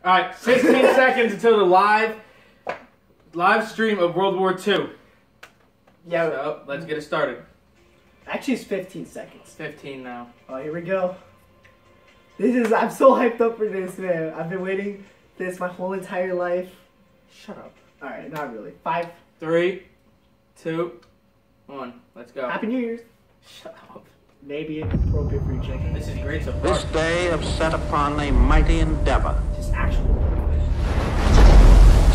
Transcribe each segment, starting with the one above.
All right, 16 seconds until the live stream of World War II. Yeah. So, let's get it started. Actually, it's 15 seconds. 15 now. Oh, here we go. I'm so hyped up for this, man. I've been waiting this my whole entire life. Shut up. Alright, not really. 5, 3, 2, 1. Let's go. Happy New Year's. Shut up. Maybe appropriate for your chicken. This is great so far. This day have set upon a mighty endeavor. Just actual.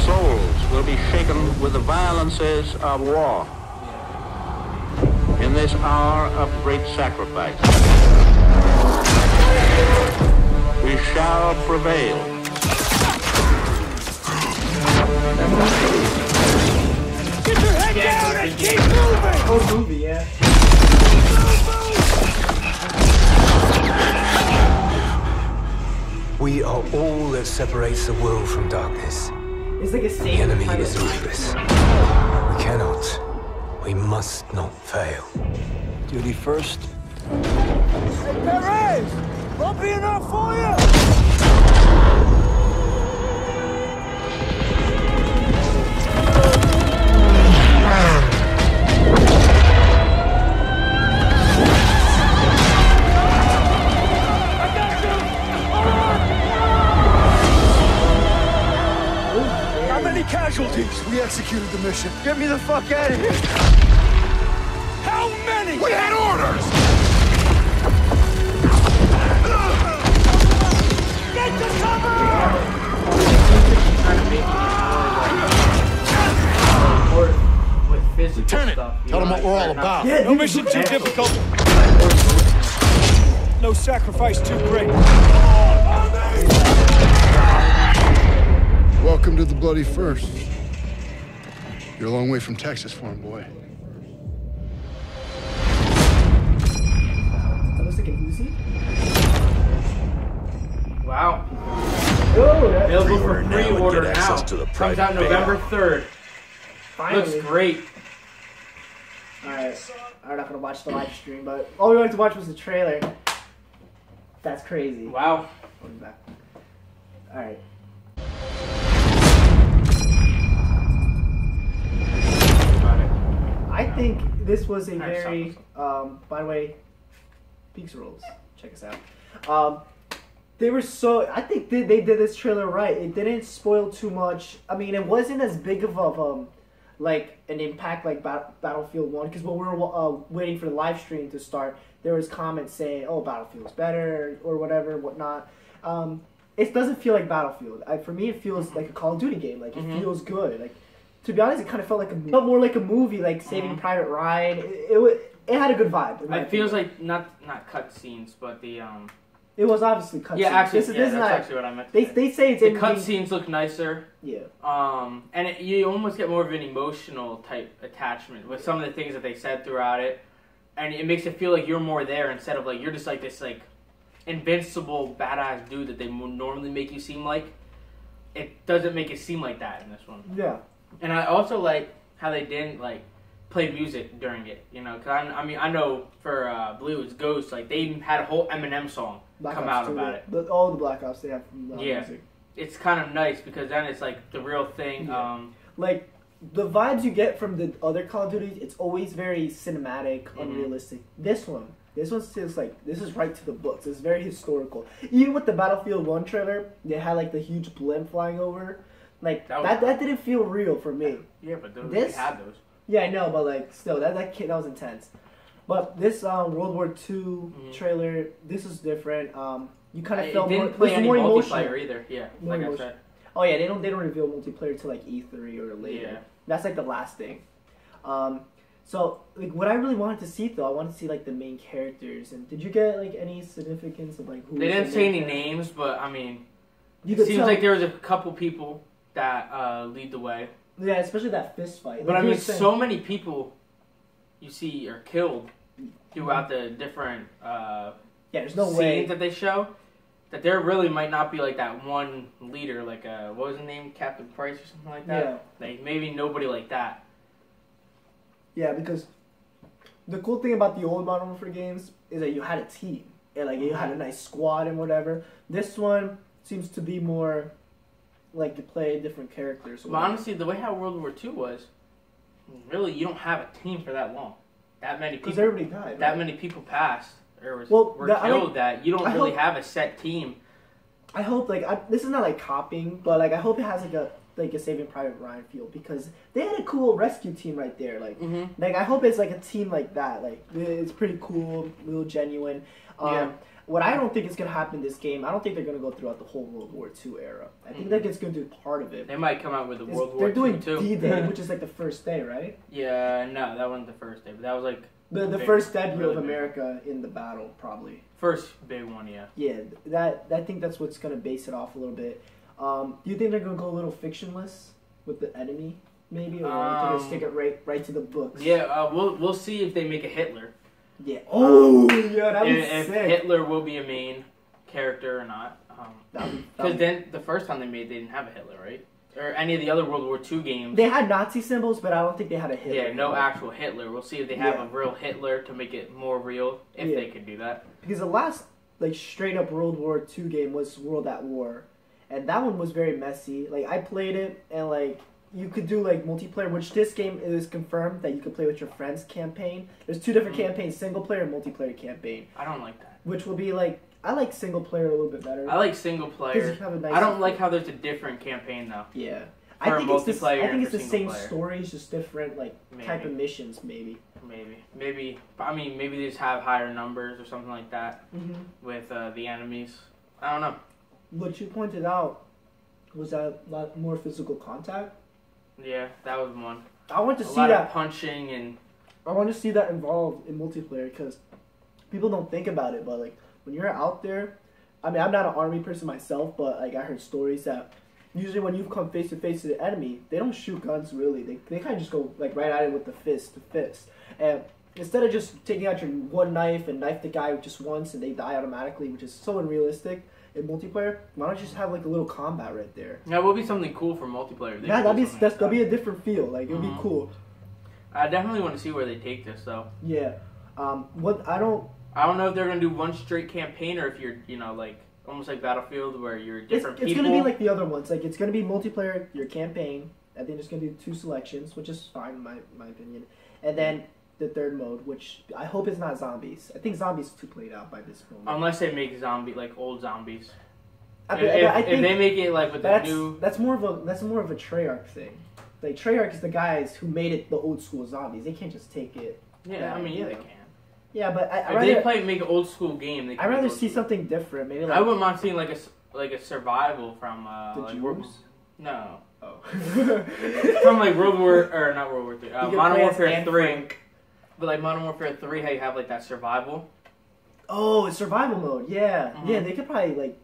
Souls will be shaken with the violences of war. In this hour of great sacrifice, we shall prevail. Get your head down and keep moving! Oh, movie, yeah. We are all that separates the world from darkness. It's like a The same enemy kind is of ruthless. We cannot, we must not fail. Duty first. Hey, Perez! Won't be enough for you! How many casualties? We executed the mission. Get me the fuck out of here. How many? We had orders! Get to cover! With physical Lieutenant, stuff. tell them what we're all about. Yeah, No mission too difficult. No sacrifice too great. Welcome to the Bloody First. You're a long way from Texas for him, boy. That looks like an Uzi. Wow. Oh, that's Available for Pre-order now and pre-order get now. access to the Comes private out November 3rd. finally. Looks great. Alright, I'm not gonna watch the live stream, but all we wanted to watch was the trailer. That's crazy. Wow. We'll be back. Alright. I think this was a Nice very, by the way, Peaks Rolls, check us out. They were so, I think they did this trailer right. It didn't spoil too much. I mean, it wasn't as big of a, like, an impact like Battlefield 1, because when we were waiting for the live stream to start, there was comments saying, oh, Battlefield's better, or whatever, whatnot. It doesn't feel like Battlefield. For me, it feels like a Call of Duty game. Like, it feels good. Like, to be honest, it kind of felt more like a movie, like Saving Private Ryan. It had a good vibe. It feels like not cut scenes, but the It was obviously cutscenes. yeah, actually, this that's not, actually what I meant. They say it's the in cutscenes look nicer. Yeah. And you almost get more of an emotional type attachment with some of the things that they said throughout it, and it makes it feel like you're more there instead of like you're just like this like invincible badass dude that they normally make you seem like. It doesn't make it seem like that in this one. Yeah. And I also like how they didn't like play music during it, you know, because I know for Blues Ghost, like they even had a whole Eminem song Black come Ops out 2, about it. All the Black Ops, they have Yeah. music. It's kind of nice because then it's like the real thing. Yeah. Like, the vibes you get from the other Call of Duty, it's always very cinematic, unrealistic. This one's just like, this is right to the books. It's very historical. Even with the Battlefield 1 trailer, they had like the huge blimp flying over. Like, that didn't feel real for me. Yeah, but This- they had those. Yeah, I know, but like, still, that was intense. But this World War II trailer, this is different. You kind of felt it more, didn't play any more multiplayer emotional. either. Yeah, More like I emotional. said. Oh yeah, they don't reveal multiplayer till like E3 or later. Yeah. That's like the last thing. So like what I really wanted to see though, I wanted to see like the main characters. And did you get like any significance of like who? They was didn't the say main any character? names, but I mean, You it could seems tell- like there was a couple people that lead the way. Yeah, especially that fist fight. But Like I you mean, were saying- so many people you see are killed throughout the different yeah, there's no scenes way. that they show. That there really might not be like that one leader, like what was his name, Captain Price or something like that. Yeah. Like maybe nobody like that. Yeah, because the cool thing about the old Modern Warfare games is that you had a team. And like you had a nice squad and whatever. This one seems to be more like to play different characters. But honestly, the way how World War II was, really, you don't have a team for that long. That many people. Because everybody died. That right? many people passed or were I killed. like- That you don't I really hope- have a set team. I hope this is not like copying, but like I hope it has like a Saving Private Ryan feel because they had a cool rescue team right there. Like like I hope it's like a team like that. Like it's pretty cool, real genuine. Yeah. What I don't think is gonna happen in this game, I don't think they're gonna go throughout the whole World War II era. I think that it's gonna do part of it. They might come out with a It's- World War they're doing II too. D-Day, which is like the first day, right? Yeah, no, that wasn't the first day, but that was like The big- first debut really of big. America in the battle, probably. First big one, yeah. Yeah, that I think that's what's gonna base it off a little bit. Do you think they're gonna go a little fictionless with the enemy, maybe, or they're gonna stick it right to the books? Yeah, we'll see if they make a Hitler. Yeah. Oh, yeah, that'd be If sick. Hitler will be a main character or not. That'd be- Because then the first time they didn't have a Hitler, right? Or any of the other World War II games. They had Nazi symbols, but I don't think they had a Hitler. Yeah, no actual Hitler. We'll see if they have Yeah. a real Hitler to make it more real, if Yeah. they could do that. Because the last like straight up World War II game was World at War, and that one was very messy. Like I played it, and like you could do like multiplayer, which this game is confirmed that you could play with your friends campaign. There's two different campaigns: single player and multiplayer campaign, I don't like that. which will be like I like single player a little bit better. I like single 'Cause player. you have a nice- I don't like how there's a different campaign though. Yeah. For I think it's multiplayer I and think it's for the single same player. stories, just different like type Maybe. of missions, maybe. Maybe. I mean, maybe they just have higher numbers or something like that Mm-hmm. with the enemies. I don't know. What you pointed out was that a lot more physical contact. Yeah, that was one. I want to A see lot that. of punching and I want to see that involved in multiplayer because people don't think about it, but like when you're out there, I mean, I'm not an army person myself, but like I heard stories that usually when you come face to face to the enemy, they don't shoot guns really. They kind of just go like right at it with the fist to fist, and instead of just taking out your one knife and knife the guy just once and they die automatically, which is so unrealistic in multiplayer, why don't you just have like a little combat right there? that would be something cool for multiplayer. They Yeah, could do that'd something like be a different feel. Like it would Mhm. be cool. I definitely want to see where they take this though. Yeah. What I don't. I don't know if they're gonna do one straight campaign or if you're, like almost like Battlefield where you're different It's people. gonna be like the other ones. Like it's gonna be multiplayer, your campaign. I think there's gonna be 2 selections, which is fine in my opinion. And then the third mode, which I hope is not zombies. I think zombies is too played out by this moment. Unless they make old zombies. I If think they make it like with the new, that's more of a Treyarch thing. Like Treyarch is the guys who made it the old school zombies. They can't just take it. yeah, I mean, yeah, they you know. can. Yeah, but If they make an old school game, they can I'd make rather old see school. something different. Maybe like I wouldn't mind seeing like a survival from the like Jews. no Oh. from like World War or not World War III, You can Modern play as Warfare Anne 3. Frank. But like Modern Warfare 3, how you have like that survival. Oh, it's survival mode. Yeah, Mhm. yeah. They could probably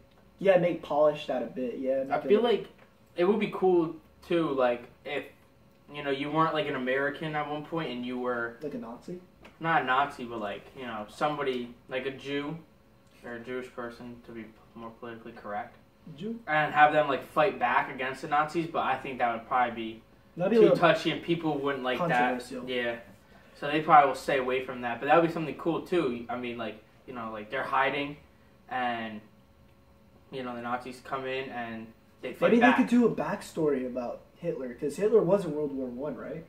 make polish that a bit. Yeah. I make feel it- like it would be cool too, like if you weren't like an American at one point and you were like a Nazi. not a Nazi, but like somebody like a Jew or a Jewish person to be more politically correct, Jew. and have them like fight back against the Nazis. But I think that would probably be That'd be a too little touchy and people wouldn't like that. controversial. Yeah, so they probably will stay away from that. But that would be something cool too. I mean, like like they're hiding, and the Nazis come in and they fight Maybe back. they could do a backstory about Hitler because Hitler was in World War I, right?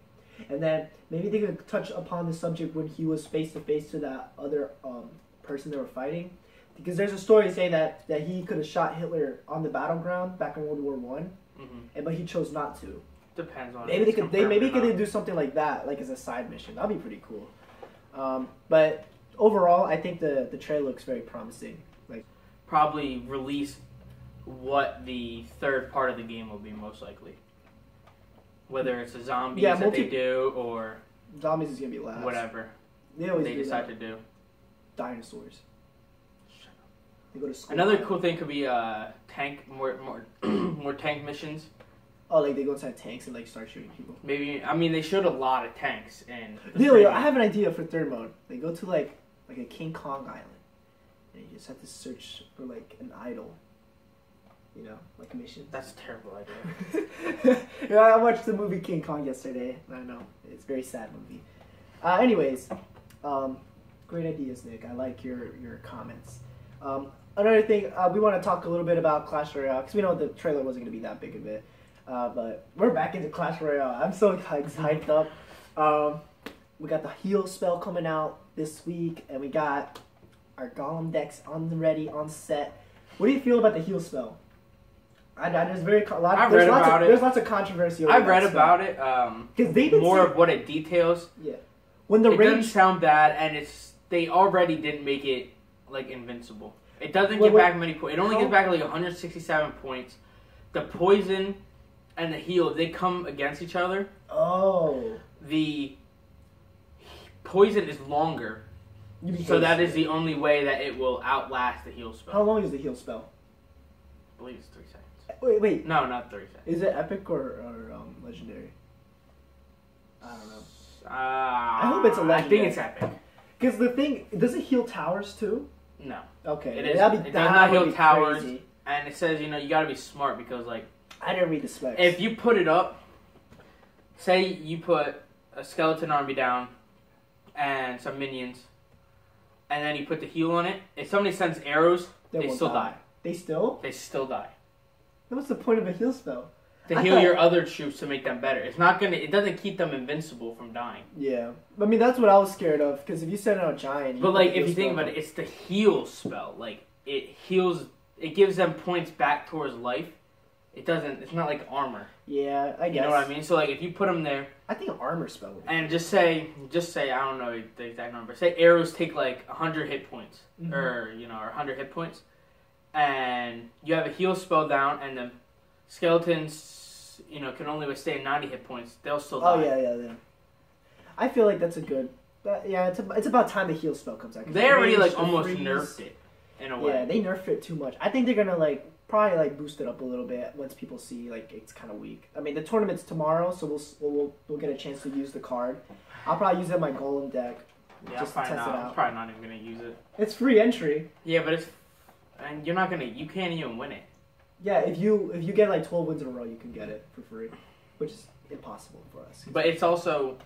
And then maybe they could touch upon the subject when he was face to face to that other person they were fighting, because there's a story saying that he could have shot Hitler on the battleground back in World War One, but he chose not to. Depends on Maybe if they it's could confirmed or not. do something like that, like as a side mission. That'd be pretty cool. But overall, I think the trailer looks very promising. Like probably release what the third part of the game will be most likely. Whether it's the zombies Yeah, that they do or zombies is gonna be last. whatever They always they do decide that. to do. Dinosaurs. They go to school. Another cool thing could be tank more tank missions. Oh, like they go inside tanks and like start shooting people. Maybe they showed a lot of tanks in the Leo, trailer. I have an idea for third mode. They go to like a King Kong island, and you just have to search for like an idol. Like missions. That's a terrible idea. Yeah, I watched the movie King Kong yesterday. I know it's a very sad movie. Anyways, great ideas, Nick. I like your comments. another thing, we want to talk a little bit about Clash Royale because we know the trailer wasn't going to be that big of it. But we're back into Clash Royale. I'm so hyped up. We got the heal spell coming out this week, and we got our Golem decks on the ready, on set. What do you feel about the heal spell? There's lots of controversy over I've read about it. Because they more of what it details. Yeah. It doesn't sound bad, and they already didn't make it like invincible. It doesn't get back many points. It only gets back like 167 points. The poison and the heal, they come against each other. Oh. The poison is longer. So that is the only way that it will outlast the heal spell. How long is the heal spell? I believe it's 3 seconds. Wait. No, not 30 seconds. Is it epic or legendary? I don't know. I hope it's a legendary. I think it's epic. Because the thing, does it heal towers too? No. Okay. It does not heal towers. Crazy. And it says, you got to be smart because, like... I didn't read the specs. If you put it up, say you put a skeleton army down and some minions, and then you put the heal on it, if somebody sends arrows, they still die. They still? They still die. What's the point of a heal spell? To heal your other troops to make them better. It doesn't keep them invincible from dying. Yeah. I mean, that's what I was scared of, because if you send out a giant... But, like, if you think about it, it's the heal spell. Like, it heals... It gives them points back towards life. It's not like armor. Yeah, I guess. You know what I mean? So, like, if you put them there... I think armor spell would be and just say, I don't know the exact number. Say arrows take, like, 100 hit points. Mm-hmm. Or 100 hit points. And you have a heal spell down, and the skeletons... can only withstand 90 hit points. They'll still die. Oh, yeah. I feel like that's a good... it's about time the heal spell comes out. They already, almost nerfed it, in a way. Yeah, they nerfed it too much. I think they're gonna, probably, boost it up a little bit once people see, it's kind of weak. I mean, the tournament's tomorrow, so we'll get a chance to use the card. I'll probably use it in my Golem deck. Yeah, just to test it out. I'm probably not even going to use it. It's free entry. Yeah, but and you're not going to... You can't even win it. Yeah, if you get 12 wins in a row, you can get it for free, which is impossible for us. But it's also,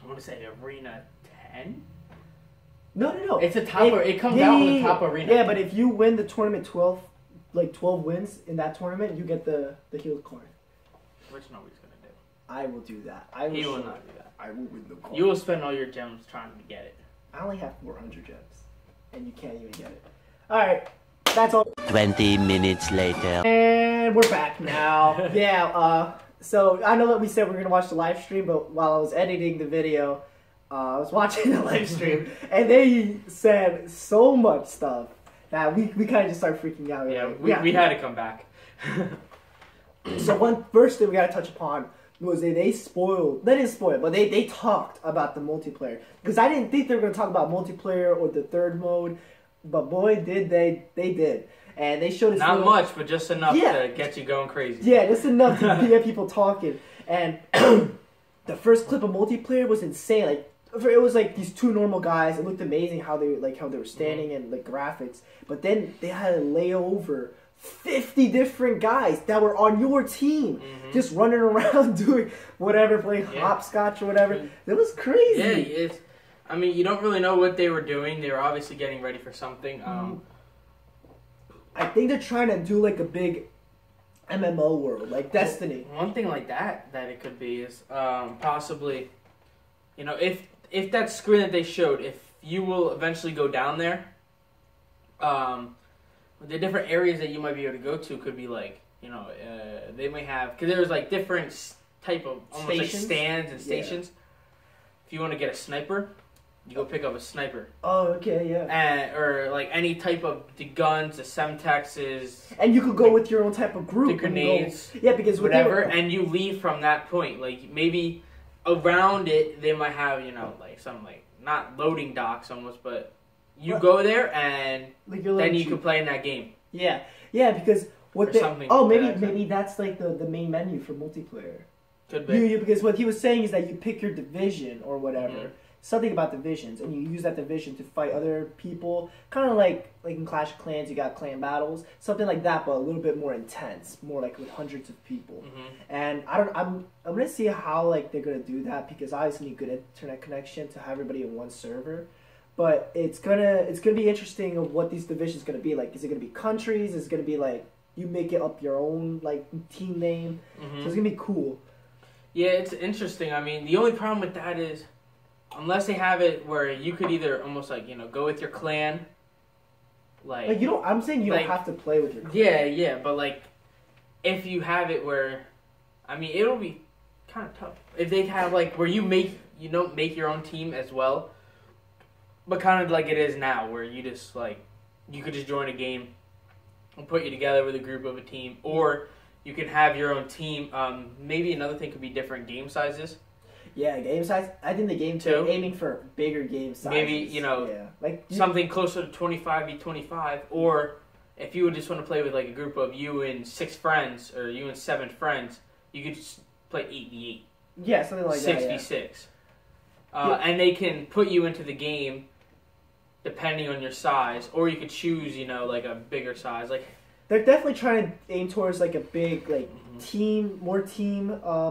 I want to say Arena 10? No. It's a top. It comes out on the top arena. Yeah, but if you win the tournament 12 wins in that tournament, you get the heal card. Which nobody's gonna do. I will do that. He will not do that. I will win the card. You will spend all your gems trying to get it. I only have 400 gems, and you can't even get it. All right. That's all. 20 minutes later. And we're back now. Yeah, so I know that we said we were going to watch the live stream, but while I was editing the video, I was watching the live stream, and they said so much stuff that we kind of just started freaking out. Yeah, we had to come back. So first thing we got to touch upon was they didn't spoil, but they talked about the multiplayer. Because I didn't think they were going to talk about multiplayer or the third mode. But boy, did they did. And they showed us... Not much, but just enough to get you going crazy. Yeah, just enough to get people talking. And the first clip of multiplayer was insane. It was these two normal guys. It looked amazing how they were standing and graphics. But then they had to lay over 50 different guys that were on your team, just running around doing whatever, playing hopscotch or whatever. It was crazy. Yeah, I mean, you don't really know what they were doing. They were obviously getting ready for something. I think they're trying to do a big MMO world, like Destiny. One thing like that it could be is possibly, if that screen that they showed, if you will eventually go down there, the different areas that you might be able to go to could be they might have, because there's different type of almost stands and stations. If you want to get a sniper, you go pick up a sniper. Oh, okay, yeah. Or any type of the guns, the semtexes. And you could go with your own type of group. The grenades. Yeah, because whatever, and you leave from that point. Maybe around it, they might have, some not loading docks almost, but you go there and then you can play in that game. Yeah, because maybe that's the main menu for multiplayer. Could be. Because what he was saying is that you pick your division or whatever, something about divisions, and you use that division to fight other people, kind of like in Clash of Clans, you got clan battles, something like that, but a little bit more intense, more with hundreds of people. And I'm gonna see how they're gonna do that, because obviously you need good internet connection to have everybody in one server. but it's gonna be interesting of what these divisions gonna be like. Is it gonna be countries? Is it gonna be like you make it up your own like team name? Mm-hmm. So it's gonna be cool. Yeah, it's interesting. I mean, the only problem with that is unless they have it where you could either almost like go with your clan. Like you don't. I'm saying you don't have to play with your clan. Yeah, but like if you have it where, I mean, it'll be kind of tough if they have like where you don't make your own team as well, but kind of like it is now where you just like you could just join a game and put you together with a group of a team, or you can have your own team. Maybe another thing could be different game sizes. Yeah, game size. I think the game too. Aiming for bigger game sizes. Maybe like something closer to 25v25, or if you would just want to play with like a group of you and 6 friends or you and 7 friends, you could just play 8v8. Yeah, something like 6v6. And they can put you into the game depending on your size, or you could choose, like a bigger size. Like they're definitely trying to aim towards like a big team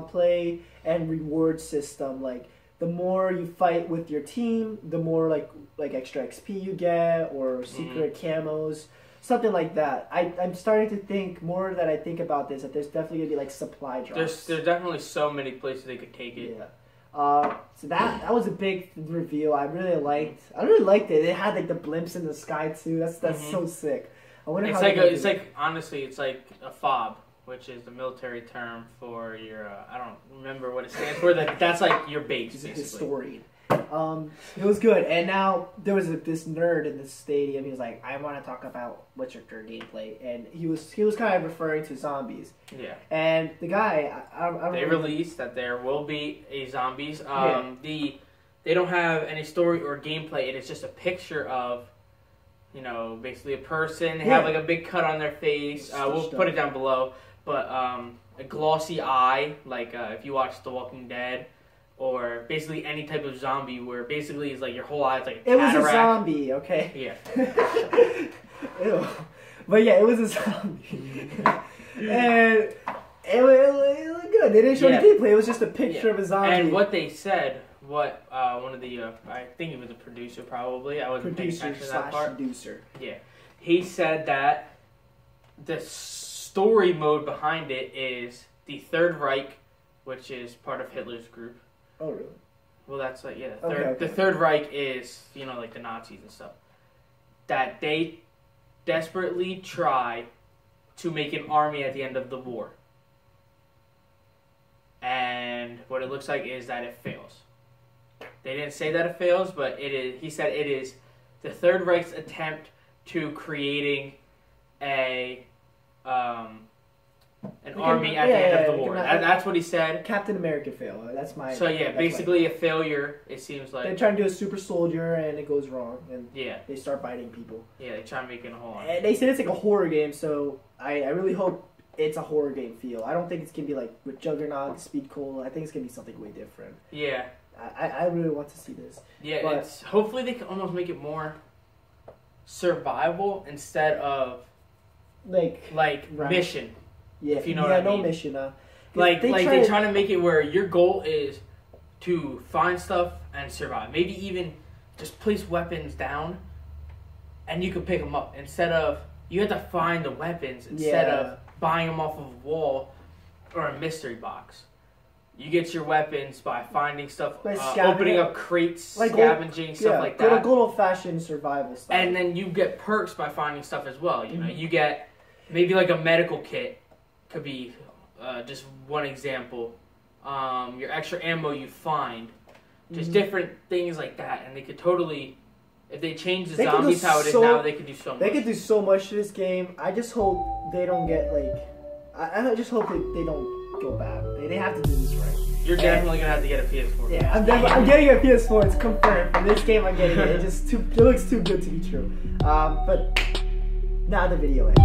play and reward system. Like the more you fight with your team, the more like extra XP you get or secret camos, something like that. I'm starting to think more that I think about this that there's definitely gonna be like supply drops. There's definitely so many places they could take it. Yeah. So that was a big reveal. I really liked it. It had like the blimps in the sky too. That's so sick. I wonder it's how honestly it's like a fob, which is the military term for your I don't remember what it stands for. That's like your base. He's basically. a historian. It was good. And now there was this nerd in the stadium. He was like, "I want to talk about Witcher 3 gameplay," and he was kind of referring to zombies. Yeah. And the guy, they released that there will be a zombies. They don't have any story or gameplay. It is just a picture of, basically a person. They have like a big cut on their face. We'll put it down below. But a glossy eye, like if you watch The Walking Dead. Or basically any type of zombie where basically it's like your whole eye is like a cataract. It was a zombie, okay? Yeah. Ew. But yeah, it was a zombie. And it looked good. They didn't show any gameplay. It was just a picture of a zombie. And what they said, one of the, I think he was a producer probably. I wasn't paying attention to that part. Producer. Yeah. He said that the story mode behind it is the Third Reich, which is part of Hitler's group. Oh, really? Well, that's like, the Third Reich is, like the Nazis and stuff. That they desperately try to make an army at the end of the war. And what it looks like is that it fails. They didn't say that it fails, but it is. He said it is the Third Reich's attempt to creating an army at the end of the war. That's what he said. Captain America fail. That's my. So yeah, basically a failure. It seems like they try to do a super soldier and it goes wrong, and they start biting people. Yeah, they try to make it a whole. And they said it's like a horror game, so I really hope it's a horror game feel. I don't think it's gonna be like with Juggernaut, Speed Cola. I think it's gonna be something way different. Yeah. I really want to see this. Yeah, but hopefully they can almost make it more survival instead of like mission. Yeah, if you know what I mean. No mission. They try to make it where your goal is to find stuff and survive. Maybe even just place weapons down, and you can pick them up instead of you have to find the weapons instead of buying them off of a wall or a mystery box. You get your weapons by finding stuff, opening up crates, scavenging, stuff like that. Good old-fashioned survival stuff. And then you get perks by finding stuff as well. You know, you get maybe like a medical kit. Could be just one example. Your extra ammo you find. Just different things like that. And they could totally, if they change the zombies how it is now, they could do so much. They could do so much to this game. I just hope they don't get I just hope they don't go bad. They have to do this right. You're definitely going to have to get a PS4. Yeah, I'm getting a PS4. It's confirmed. For this game, I'm getting it. It looks too good to be true. But now the video ends.